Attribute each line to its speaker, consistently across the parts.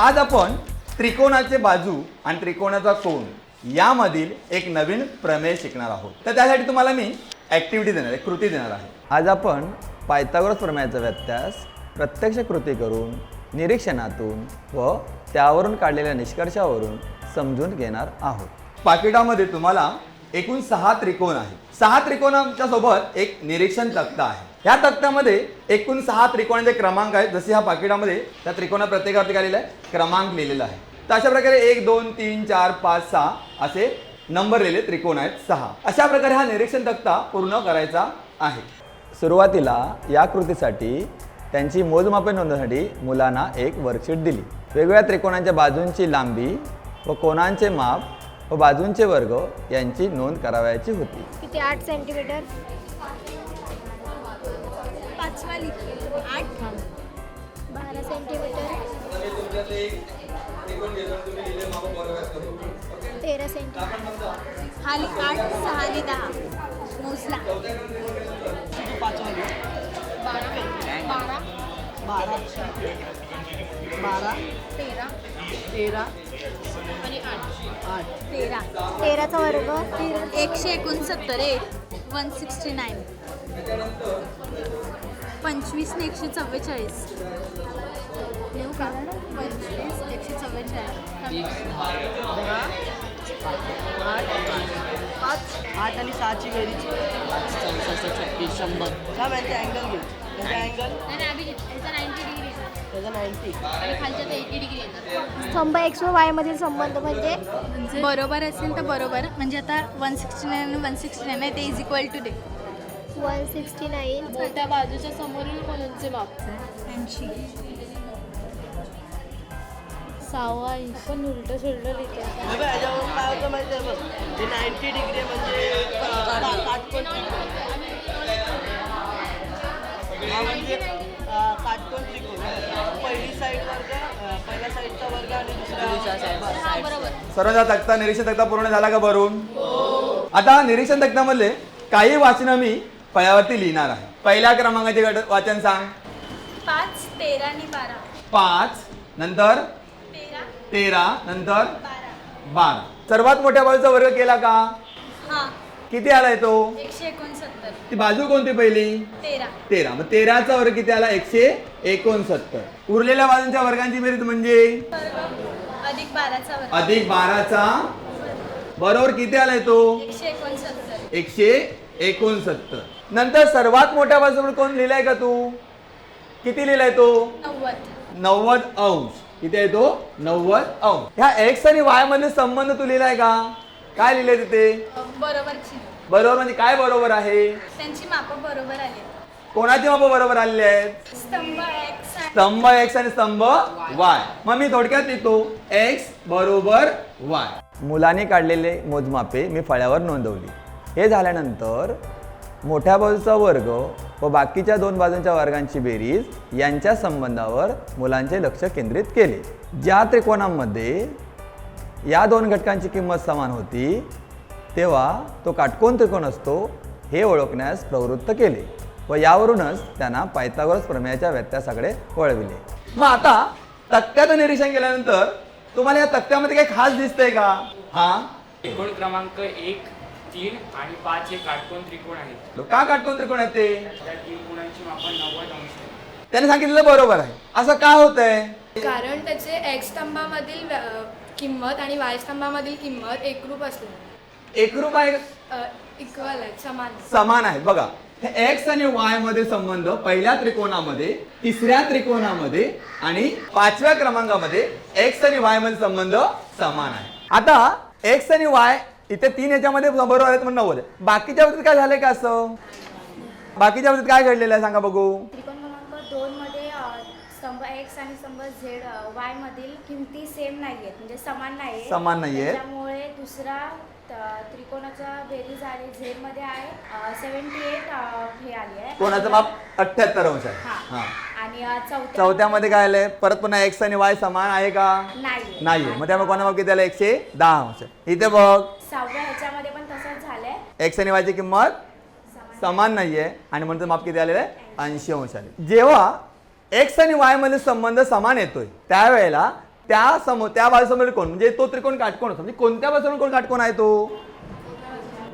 Speaker 1: आज आपण त्रिकोणाचे बाजू आणि त्रिकोणाचा कोन यामधील एक नवीन प्रमेय शिकणार आहोत। तर त्यासाठी तुम्हाला मी ॲक्टिव्हिटी देणार आहे, कृती देणार आहे। आज आपण पायथागोरस प्रमेयाचा व्यत्यास प्रत्यक्ष कृती करून निरीक्षणातून व त्यावरून काढलेल्या निष्कर्षावरून समजून घेणार आहोत। पाकिटामध्ये तुम्हाला एकूण 6 त्रिकोण आहेत। 6 त्रिकोणांच्या सोबत एक निरीक्षण तक्ता आहे। या तक्त्यामध्ये एकूण 6 त्रिकोणांचे क्रमांक आहेत। जसे ह्या पाकिटामध्ये त्या त्रिकोणा प्रत्येकावरती काय लिहिलं आहे, क्रमांक लिहिलेला आहे। तर अशा प्रकारे 1 2 3 4 5 6 असे नंबर लिहिलेले त्रिकोण आहेत 6। अशा प्रकारे हा निरीक्षण तक्ता पूर्ण करायचा आहे। सुरुवातीला या कृतीसाठी त्यांची मोजमापे नोंदवण्यासाठी मुलांना एक वर्कशीट दिली। वेगवेगळ्या त्रिकोणांच्या बाजूंची लांबी व कोणांचे माप व बाजूंचे वर्ग यांची नोंद करावयाची होती।
Speaker 2: किती 8 सेंटीमीटर
Speaker 3: 5 वाली 8
Speaker 2: 12 सेंटीमीटर 13 सेंटीमीटर
Speaker 3: खाली 8 6 10 मोजला
Speaker 4: 5 वाली
Speaker 3: 12
Speaker 4: 12 13
Speaker 3: आणि 8
Speaker 4: 13
Speaker 2: 13चा वर्ग
Speaker 3: 169 169 25 ने 144 लिहू का 25
Speaker 4: 8 आणि 6 ची बेरीज 36 100 काय माहिती अँगल घे त्याचा अँगल त्याचा 90
Speaker 2: स्तंभ x व y मधील संबंध म्हणजे
Speaker 3: बरोबर असेल तर बरोबर, म्हणजे आता 169 आणि 169 आहे ते इज इक्वल टू दे
Speaker 2: 169
Speaker 5: मोठ्या बाजूच्या समोरील कोणाचे माप
Speaker 3: 80
Speaker 5: 6 पण उलट सुलट लिहिते।
Speaker 4: बघा याच्यावरून काय होतं माहिती आहे बघ, हे 90 डिग्री म्हणजे काटकोन हा म्हणजे काटकोन त्रिकोण पहिली साईड वर्ग पहिल्या साईडचा वर्ग आणि दुसऱ्या साईड
Speaker 3: बरोबर।
Speaker 1: सर्वांचा तक्ता निरीक्षण तक्ता पूर्ण झाला का भरून? आता निरीक्षण तक्त्यामधले काही वाचनं मी फळ्यावरती लिहिणार आहे। पहिल्या क्रमांकाचे वाचन सांग।
Speaker 3: 5 13 आणि 12
Speaker 1: 5 नंतर
Speaker 3: 13
Speaker 1: 13 नंतर
Speaker 3: 12
Speaker 1: 12। सर्वात मोठ्या बाजूचा वर्ग केला का?
Speaker 3: हां
Speaker 1: किती आलाय तो?
Speaker 3: 169
Speaker 1: ती बाजू कोणती पहिली?
Speaker 3: 13
Speaker 1: 13। मग 13चा वर्ग किती आला? 169। उरलेल्या बाजूंच्या वर्गांची बेरीज म्हणजे
Speaker 3: अधिक 12चा वर्ग
Speaker 1: अधिक 12चा बरोबर किती आलाय तो?
Speaker 3: 169
Speaker 1: 169। नंतर सर्वात मोठ्या बाजूवर कोण लिहिलाय का तू? किती लिहिलाय तो?
Speaker 3: 90
Speaker 1: 90 अंश। किती आहे तो? 90 अंश। ह्या x आणि y मध्ये संबंध तू लिहिलाय का? काय लिहिलंय तिथे?
Speaker 3: बरोबर
Speaker 1: बरोबर म्हणजे काय बरोबर आहे?
Speaker 3: त्यांची मापं बरोबर आली।
Speaker 1: कोणाची माप बरोबर आलेली आहेत?
Speaker 3: स्तंभ x
Speaker 1: स्तंभ x आणि स्तंभ y। मग मी थोडक्यात लिहितो x बरोबर y। मुलांनी काढलेले मोजमापे मी फळ्यावर नोंदवली। हे झाल्यानंतर मोठ्या बाजूचा वर्ग व बाकीच्या 2 बाजूंच्या वर्गांची बेरीज यांच्या संबंधावर मुलांचे लक्ष केंद्रित केले। ज्या त्रिकोणांमध्ये या 2 घटकांची किंमत समान होती तेव्हा तो काटकोन त्रिकोण असतो हे ओळखण्यास प्रवृत्त केले व यावरूनच त्यांना पायथागोरस प्रमेयाच्या व्यत्यासाकडे वळविले। मग आता तक्त्याचं निरीक्षण केल्यानंतर तुम्हाला या तक्त्यामध्ये काही खास दिसतंय का? हा
Speaker 6: त्रिकोण क्रमांक 1 3 आणि 5 हे काटकोन त्रिकोण आहेत।
Speaker 1: का काटकोन त्रिकोण आहेत ते?
Speaker 6: त्या त्रिकोणांची मापं 90 अंश आहे।
Speaker 1: त्याने सांगितलेलं बरोबर आहे। असं का होतंय?
Speaker 5: कारण त्याचे x स्तंभामधील किंमत आणि y स्तंभामधील किंमत एकरूप असले
Speaker 1: एकरूप आहे,
Speaker 5: इक्वल आहेत, समान
Speaker 1: समान आहेत। बघा हे x आणि y मध्ये संबंध पहिल्या त्रिकोणामध्ये, तिसऱ्या त्रिकोणामध्ये आणि 5व्या क्रमांकामध्ये x आणि y मध्ये संबंध समान आहे। आता x आणि y इथे 3 याच्यामध्ये बरोबर आहेत म्हणून 90 आहे। बाकीच्या बाबतीत काय झालंय का? असं बाकीच्या बाबतीत काय घडलेलं आहे सांगा बघू?
Speaker 2: त्रिकोण क्रमांक 2 मध्ये स्तंभ x आणि स्तंभ z y मधील किमती सेम नाहीयेत, म्हणजे समान नाहीये,
Speaker 1: समान नाहीये।
Speaker 2: त्यामुळे दुसरा त्रिकोणाचा बेरीज आणि z मध्ये आहे 78 हे आली आहे।
Speaker 1: कोणाचं माप 78 अंश आहे।
Speaker 2: हा
Speaker 1: हा
Speaker 2: आणि
Speaker 1: चौथ्यामध्ये काय आलंय? परत पुन्हा x आणि y समान आहे का? नाहीये। मग त्यामुळे कोणा माप किती आलं? 110 अंश। इथे बघ
Speaker 2: 6व्या ह्याच्यामध्ये पण तसंच झालंय,
Speaker 1: x आणि y ची किंमत समान नाहीये आणि म्हणतो माप किती आलेलं आहे 80 अंश आले। जेव्हा x आणि y मध्ये संबंध समान येतोय त्यावेळेला त्या बाजूसमोरील कोण म्हणजे तो त्रिकोण काटकोण असतो. म्हणजे कोणत्या बाजूसमोर कोण काटकोण आहे तो?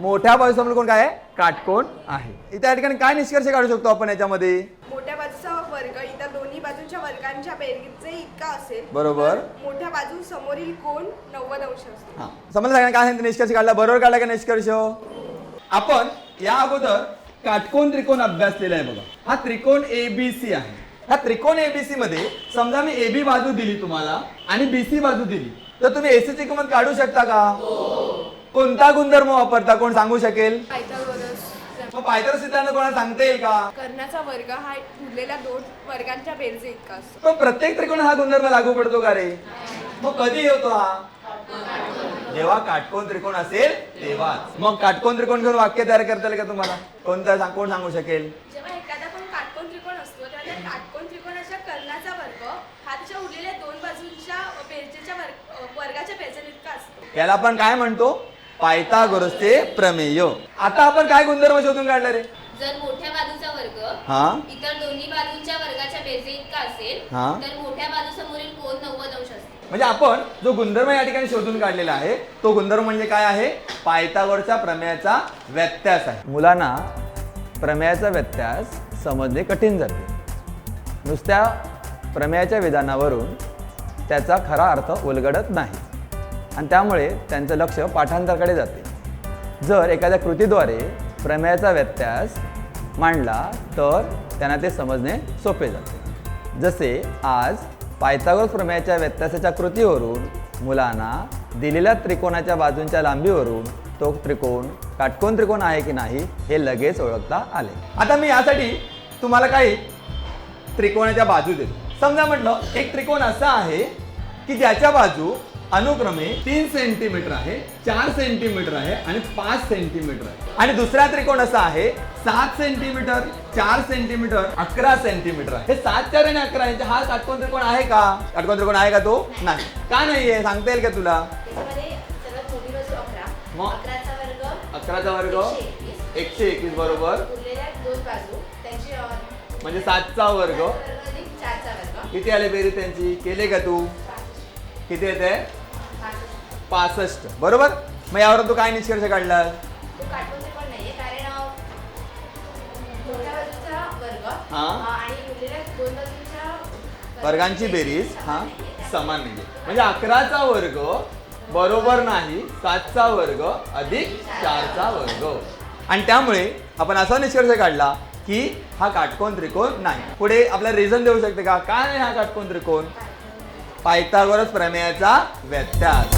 Speaker 1: मोठ्या बाजूसमोर कोण काय आहे? काटकोण आहे. इथे या ठिकाणी काय निष्कर्ष काढू शकतो आपण याच्यामध्ये?
Speaker 7: मोठ्या बाजूचा वर्ग इतर दोन्ही बाजूंच्या वर्गांच्या बेरजेचे इतका असेल.
Speaker 1: बरोबर.
Speaker 7: तर मोठ्या बाजू समोरील कोण 90 अंश असतो.
Speaker 1: हा समजलं सगळ्यांना काय सांगितलं? निष्कर्ष काढला. बरोबर काढला का निष्कर्ष? आपण या अगोदर काटकोण त्रिकोण अभ्यासलेला आहे बघा. हा त्रिकोण ABC आहे. ह्या त्रिकोण ABC मध्ये समजा मी AB बाजू दिली तुम्हाला आणि BC बाजू दिली तर तुम्ही AC ची किंमत काढू शकता का? कोणता गुणधर्म वापरता? कोण सांगू शकेल?
Speaker 5: पायथागोरस
Speaker 1: मग पायथागोरस सिद्धांत कोणाला सांगता येईल का?
Speaker 7: कर्णाचा वर्ग हा उरलेल्या दोन वर्गांच्या बेरजे इतका असतो.
Speaker 1: पण प्रत्येक त्रिकोण हा गुणधर्म लागू पडतो का रे? मग कधी होतो हा? जेव्हा काटकोण त्रिकोण असेल तेव्हाच. मग काटकोण त्रिकोण घेऊन वाक्य तयार करता येईल का तुम्हाला? कोण सांगू शकेल?
Speaker 7: जेव्हा एखादा पण काटकोण त्रिकोण असतो तेव्हा त्या काटकोण त्रिकोणाच्या कर्णाचा वर्ग हा त्याच्या उरलेल्या दोन बाजूंच्या बेरजेच्या वर्गाच्या बेरजे इतका असतो.
Speaker 1: याला आपण काय म्हणतो? पायथागोरसचे प्रमेय. आता आपण काय गुणधर्म शोधून काढला रे?
Speaker 8: जर मोठ्या बाजूचा वर्ग
Speaker 1: हा
Speaker 8: इतर दोन्ही बाजूंच्या वर्गाच्या बेरजे इतका असेल
Speaker 1: हा.
Speaker 8: तर मोठ्या बाजूसमोरील कोन 90 अंश असते.
Speaker 1: म्हणजे आपण जो गुणधर्म या ठिकाणी शोधून काढलेला आहे तो गुणधर्म म्हणजे काय आहे? पायथागोरसच्या प्रमेयाचा व्यत्यास आहे. मुलांना प्रमेयाचा व्यत्यास समजणे कठीण जाते. नुसत्या प्रमेयाच्या विधानावरून त्याचा खरा अर्थ उलगडत नाही आणि त्यामुळे त्यांचं लक्ष पाठांतराकडे जाते. जर एखाद्या कृतीद्वारे प्रमेयाचा व्यत्यास मांडला तर त्यांना ते समजणे सोपे जाते. जसे आज पायथागोरस प्रमेयाच्या व्यत्यासाच्या कृतीवरून मुलांना दिलेल्या त्रिकोणाच्या बाजूंच्या लांबीवरून तो त्रिकोण काटकोण त्रिकोण आहे की नाही हे लगेच ओळखता आले. आता मी यासाठी तुम्हाला काही त्रिकोणाच्या बाजू देतो. समजा म्हटलं एक त्रिकोण असा आहे की ज्याच्या बाजू अनुक्रमे 3 सेंटीमीटर आहे, 4 सेंटीमीटर आहे आणि 5 सेंटीमीटर आहे. आणि दुसरा त्रिकोण असा आहे 7 सेंटीमीटर, 4 सेंटीमीटर, 11 सेंटीमीटर आहे. हे 7, 4 आणि 11 यांचा हा काटकोण त्रिकोण आहे का? काटकोण त्रिकोण आहे का तो? नाही. का नाहीये सांगता येईल का तुला?
Speaker 8: त्याच्यामध्ये सर्वात मोठी बाजू 11,
Speaker 1: मग?
Speaker 8: 11चा वर्ग
Speaker 1: 11चा वर्ग 121 बरोबर.
Speaker 8: उरलेल्या दोन बाजू त्यांची
Speaker 1: म्हणजे 7चा वर्ग
Speaker 8: अधिक 4चा वर्ग
Speaker 1: किती आले बेरीज त्यांची? केले का तू? किती येते? 65 बरोबर. मग यावरून तू काय निष्कर्ष काढला?
Speaker 8: तो काटकोण त्रिकोण नाहीये कारण मोठ्या बाजूचा वर्ग
Speaker 1: हा.
Speaker 8: आणि उरलेल्या दोन बाजूंच्या
Speaker 1: वर्गांची बेरीज हा समान नाहीये. म्हणजे 11चा वर्ग बरोबर नाही 7चा वर्ग अधिक 4चा वर्ग. आणि त्यामुळे आपण असा निष्कर्ष काढला की हा काटकोण त्रिकोण नाही. पुढे आपल्याला रिझन देऊ शकते का? काय नाही हा काटकोण त्रिकोण? पायथागोरस प्रमेयाचा व्यत्यास.